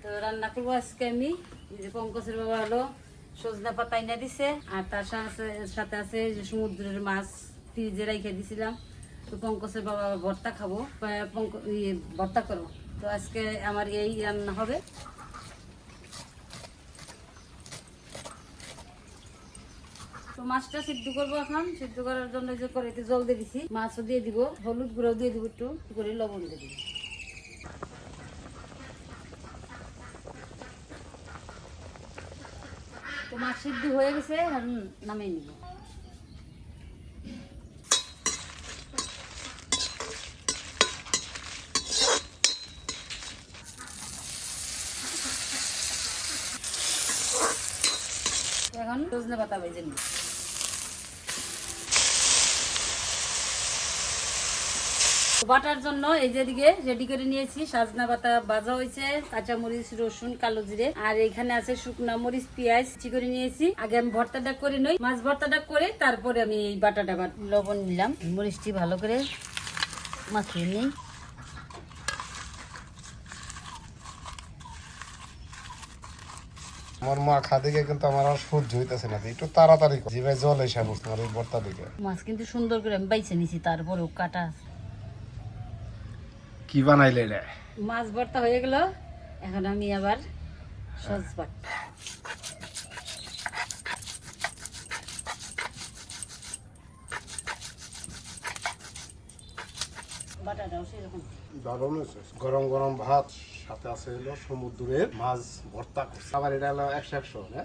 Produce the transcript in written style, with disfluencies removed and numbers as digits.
তো রান্না করবো আজকে আমি। যে পঙ্কজের বাবা হলো সজনা পাতা এনে দিছে, আর তার সাথে আছে যে সমুদ্রের মাছ ফ্রিজে রেখে দিছিলাম। তো পঙ্কজের বাবা ভর্তা খাবো, ভর্তা করবো। তো আজকে আমার এই রান্না হবে। তো মাছটা সিদ্ধ করবো এখন। সিদ্ধ করার জন্য যে কড়াইতে জল দিয়ে দিছি, মাছও দিয়ে দিব, হলুদ গুঁড়ো দিয়ে দিব, একটু করে লবণ দিয়ে দিব। তো মাছ সিদ্ধ হয়ে গেছে, এখন নামিয়ে নিব। এখন সজনে পাতা ভেজে নিব। বাটার জন্য এই যে দিকে রেডি করে নিয়েছি, সজনা পাতা ভাজা হয়েছে, কাঁচামরিচ, রসুন, কালো জিরে, আর এখানে আছে শুকনা মরিচ, পেঁয়াজ কুচি করে নিয়েছি। আগে আমি ভর্তাটা করে নই, মাছ ভর্তাটা করে তারপরে আমি এই বাটাটা লবণ নিলাম, মরিচটি ভালো করে মাখিয়ে নিই। আমার মা খাদিকে কিন্তু আমার আর সহ্য হইতেছে না, একটু তাড়াতাড়ি জিভায় জল এসে বসছে আমার এই ভর্তা দিকে। মাছ কিন্তু সুন্দর করে আমি বাইছে নিছি, তারপরেও কাটা। কি বানাইলে রে? মাছ ভর্তা হয়ে গেল, এখন আমি আবার সজপাট বাটাটাও সেরকম। দারুণ হয়েছে, গরম গরম ভাত, সাথে আছে হলো সমুদ্রের মাছ ভর্তা। আবার এটা হলো 100 100।